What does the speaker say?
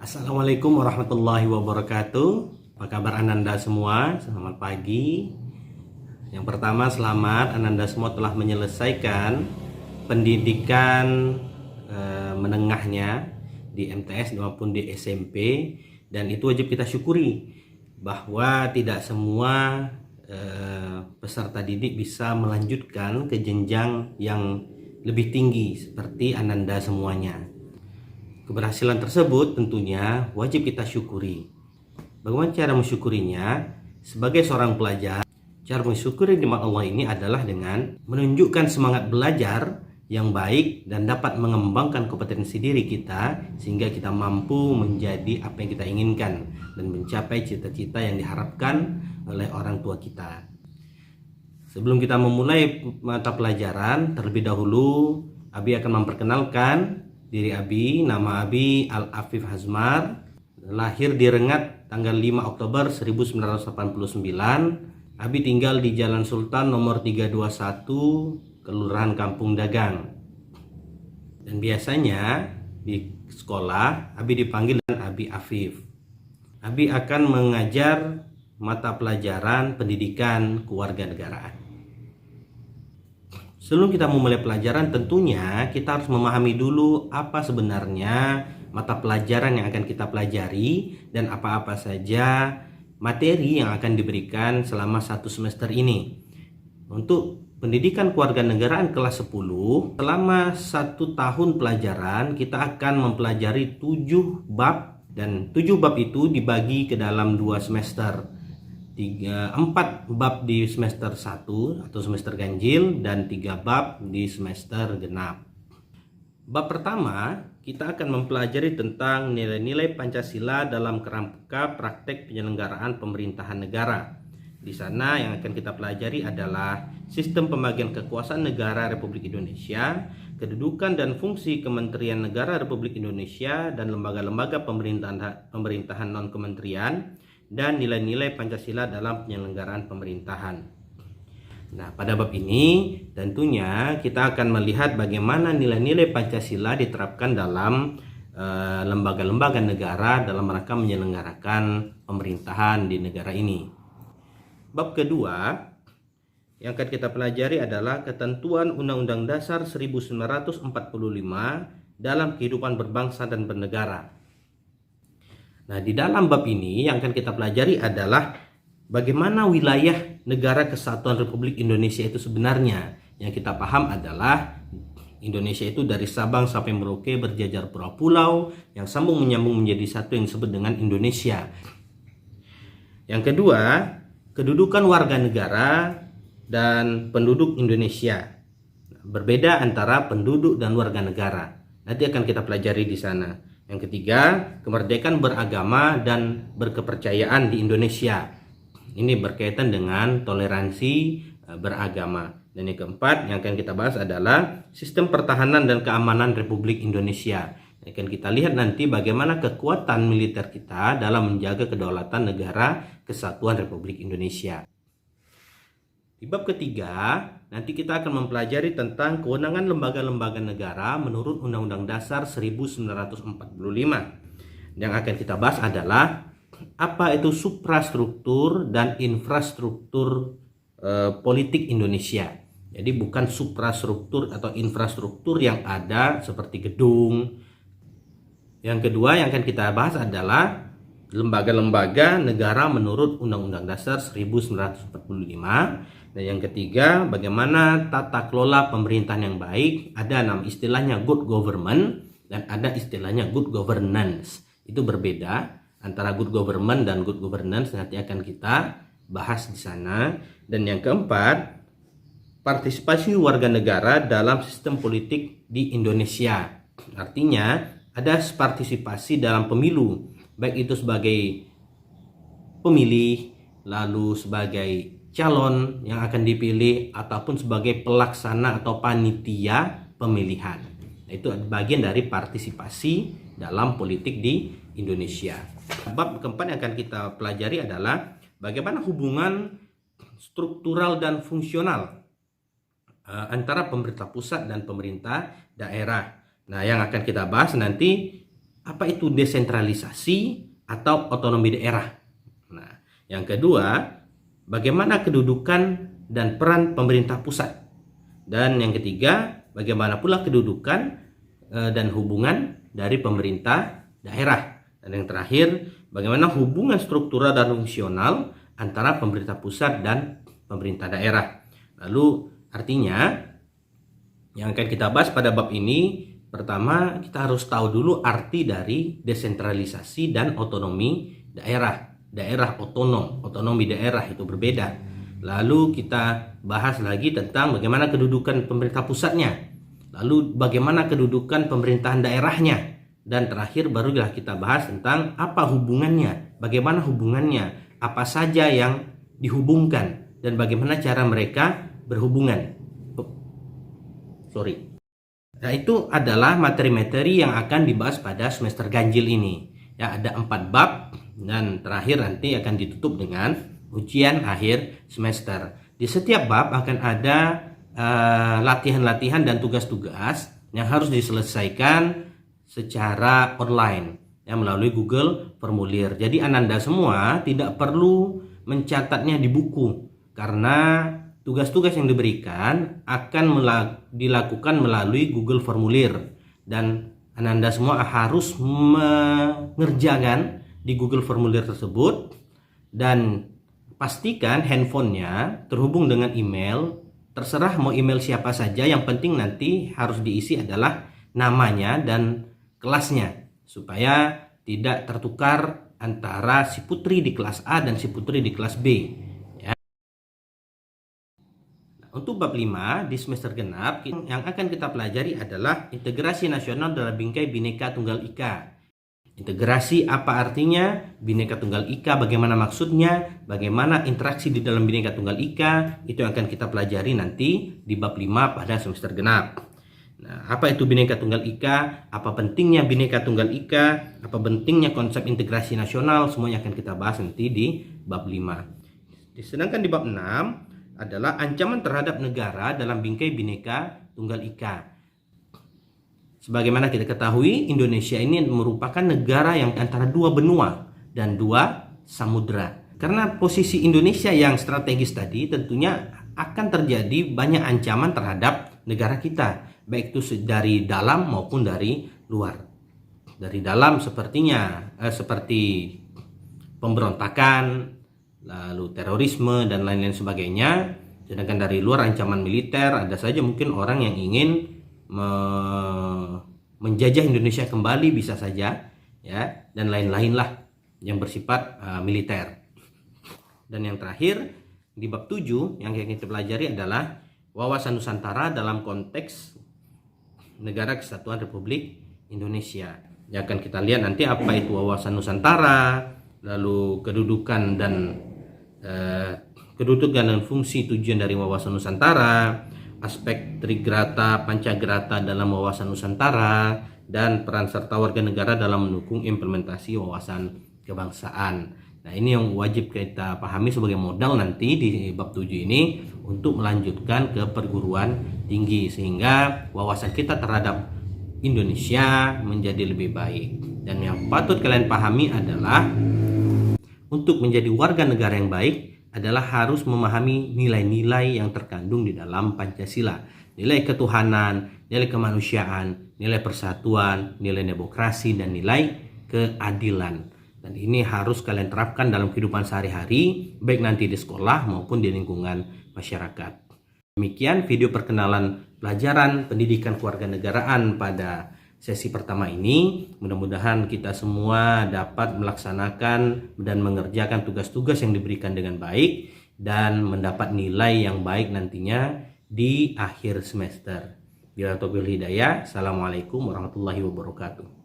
Assalamualaikum warahmatullahi wabarakatuh. Apa kabar Ananda semua? Selamat pagi. Yang pertama, selamat Ananda semua telah menyelesaikan pendidikan menengahnya di MTS maupun di SMP, dan itu wajib kita syukuri bahwa tidak semua peserta didik bisa melanjutkan ke jenjang yang lebih tinggi seperti Ananda semuanya. Keberhasilan tersebut tentunya wajib kita syukuri. Bagaimana cara mensyukurinya? Sebagai seorang pelajar, cara mensyukuri nikmat Allah ini adalah dengan menunjukkan semangat belajar yang baik dan dapat mengembangkan kompetensi diri kita sehingga kita mampu menjadi apa yang kita inginkan dan mencapai cita-cita yang diharapkan oleh orang tua kita. Sebelum kita memulai mata pelajaran, terlebih dahulu Abi akan memperkenalkan diri Abi. Nama Abi Al-Afif Hazmar, lahir di Rengat tanggal 5 Oktober 1989. Abi tinggal di Jalan Sultan nomor 321, Kelurahan Kampung Dagang. Dan biasanya di sekolah Abi dipanggil dengan Abi Afif. Abi akan mengajar mata pelajaran pendidikan kewarganegaraan. Sebelum kita memulai pelajaran, tentunya kita harus memahami dulu apa sebenarnya mata pelajaran yang akan kita pelajari dan apa-apa saja materi yang akan diberikan selama satu semester ini. Untuk pendidikan kewarganegaraan kelas 10, selama 1 tahun pelajaran kita akan mempelajari 7 bab, dan 7 bab itu dibagi ke dalam 2 semester. 4 bab di semester 1 atau semester ganjil dan 3 bab di semester genap. Bab pertama, kita akan mempelajari tentang nilai-nilai Pancasila dalam kerangka praktek penyelenggaraan pemerintahan negara. Di sana yang akan kita pelajari adalah sistem pembagian kekuasaan negara Republik Indonesia, kedudukan dan fungsi Kementerian Negara Republik Indonesia dan lembaga-lembaga pemerintahan non-kementerian, dan nilai-nilai Pancasila dalam penyelenggaraan pemerintahan. Nah, pada bab ini tentunya kita akan melihat bagaimana nilai-nilai Pancasila diterapkan dalam lembaga-lembaga negara dalam rangka menyelenggarakan pemerintahan di negara ini. Bab kedua yang akan kita pelajari adalah ketentuan Undang-Undang Dasar 1945 dalam kehidupan berbangsa dan bernegara. Nah, di dalam bab ini yang akan kita pelajari adalah bagaimana wilayah negara kesatuan Republik Indonesia itu sebenarnya. Yang kita paham adalah Indonesia itu dari Sabang sampai Merauke berjajar pulau-pulau yang sambung menyambung menjadi satu yang disebut dengan Indonesia. Yang kedua, kedudukan warga negara dan penduduk Indonesia. Berbeda antara penduduk dan warga negara. Nanti akan kita pelajari di sana. Yang ketiga, kemerdekaan beragama dan berkepercayaan di Indonesia. Ini berkaitan dengan toleransi beragama. Dan yang keempat yang akan kita bahas adalah sistem pertahanan dan keamanan Republik Indonesia. Akan kita lihat nanti bagaimana kekuatan militer kita dalam menjaga kedaulatan negara kesatuan Republik Indonesia. Di bab ketiga, nanti kita akan mempelajari tentang kewenangan lembaga-lembaga negara menurut Undang-Undang Dasar 1945. Yang akan kita bahas adalah apa itu suprastruktur dan infrastruktur politik Indonesia. Jadi bukan suprastruktur atau infrastruktur yang ada seperti gedung. Yang kedua yang akan kita bahas adalah lembaga-lembaga negara menurut Undang-Undang Dasar 1945. Dan yang ketiga, bagaimana tata kelola pemerintahan yang baik. Ada nama istilahnya good government dan ada istilahnya good governance. Itu berbeda antara good government dan good governance, nanti akan kita bahas di sana. Dan yang keempat, partisipasi warga negara dalam sistem politik di Indonesia. Artinya ada partisipasi dalam pemilu, baik itu sebagai pemilih, lalu sebagai calon yang akan dipilih, ataupun sebagai pelaksana atau panitia pemilihan. Itu bagian dari partisipasi dalam politik di Indonesia. Bab keempat yang akan kita pelajari adalah bagaimana hubungan struktural dan fungsional antara pemerintah pusat dan pemerintah daerah. Nah, yang akan kita bahas nanti apa itu desentralisasi atau otonomi daerah. Nah, yang kedua, bagaimana kedudukan dan peran pemerintah pusat. Dan yang ketiga, bagaimana pula kedudukan dan hubungan dari pemerintah daerah. Dan yang terakhir, bagaimana hubungan struktural dan fungsional antara pemerintah pusat dan pemerintah daerah. Lalu artinya yang akan kita bahas pada bab ini, pertama kita harus tahu dulu arti dari desentralisasi dan otonomi daerah. Daerah otonom, otonomi daerah itu berbeda. Lalu kita bahas lagi tentang bagaimana kedudukan pemerintah pusatnya. Lalu bagaimana kedudukan pemerintahan daerahnya. Dan terakhir barulah kita bahas tentang apa hubungannya, bagaimana hubungannya, apa saja yang dihubungkan, dan bagaimana cara mereka berhubungan. Nah, itu adalah materi-materi yang akan dibahas pada semester ganjil ini. Ya, ada 4 bab dan terakhir nanti akan ditutup dengan ujian akhir semester. Di setiap bab akan ada latihan-latihan dan tugas-tugas yang harus diselesaikan secara online ya, melalui Google Formulir. Jadi Ananda semua tidak perlu mencatatnya di buku karena tugas-tugas yang diberikan akan dilakukan melalui Google Formulir dan Ananda semua harus mengerjakan di Google Formulir tersebut dan pastikan handphonenya terhubung dengan email. Terserah mau email siapa saja, yang penting nanti harus diisi adalah namanya dan kelasnya supaya tidak tertukar antara si putri di kelas A dan si putri di kelas B. Untuk bab 5 di semester genap yang akan kita pelajari adalah integrasi nasional dalam bingkai Bhinneka Tunggal Ika. Integrasi apa artinya, Bhinneka Tunggal Ika bagaimana maksudnya, bagaimana interaksi di dalam Bhinneka Tunggal Ika, itu akan kita pelajari nanti di bab 5 pada semester genap. Nah, apa itu Bhinneka Tunggal Ika, apa pentingnya Bhinneka Tunggal Ika, apa pentingnya konsep integrasi nasional, semuanya akan kita bahas nanti di bab 5. Sedangkan di bab 6 adalah ancaman terhadap negara dalam bingkai Bhinneka Tunggal Ika. Sebagaimana kita ketahui, Indonesia ini merupakan negara yang antara 2 benua dan 2 samudra. Karena posisi Indonesia yang strategis tadi, tentunya akan terjadi banyak ancaman terhadap negara kita, baik itu dari dalam maupun dari luar. Dari dalam sepertinya seperti pemberontakan, lalu terorisme dan lain-lain sebagainya. Sedangkan dari luar ancaman militer, ada saja mungkin orang yang ingin menjajah Indonesia kembali, bisa saja ya, dan lain-lain lah yang bersifat militer. Dan yang terakhir di bab 7 yang kita pelajari adalah wawasan Nusantara dalam konteks Negara Kesatuan Republik Indonesia. Ya, akan kita lihat nanti apa itu wawasan Nusantara, lalu kedudukan dan fungsi tujuan dari wawasan Nusantara, aspek Trigrata Pancagrata dalam wawasan Nusantara, dan peran serta warga negara dalam mendukung implementasi wawasan kebangsaan. Nah, ini yang wajib kita pahami sebagai modal nanti di bab 7 ini untuk melanjutkan ke perguruan tinggi, sehingga wawasan kita terhadap Indonesia menjadi lebih baik. Dan yang patut kalian pahami adalah untuk menjadi warga negara yang baik adalah harus memahami nilai-nilai yang terkandung di dalam Pancasila. Nilai ketuhanan, nilai kemanusiaan, nilai persatuan, nilai demokrasi, dan nilai keadilan. Dan ini harus kalian terapkan dalam kehidupan sehari-hari, baik nanti di sekolah maupun di lingkungan masyarakat. Demikian video perkenalan pelajaran pendidikan kewarganegaraan pada sesi pertama ini. Mudah-mudahan kita semua dapat melaksanakan dan mengerjakan tugas-tugas yang diberikan dengan baik dan mendapat nilai yang baik nantinya di akhir semester. Bila taufiq hidayah. Assalamualaikum warahmatullahi wabarakatuh.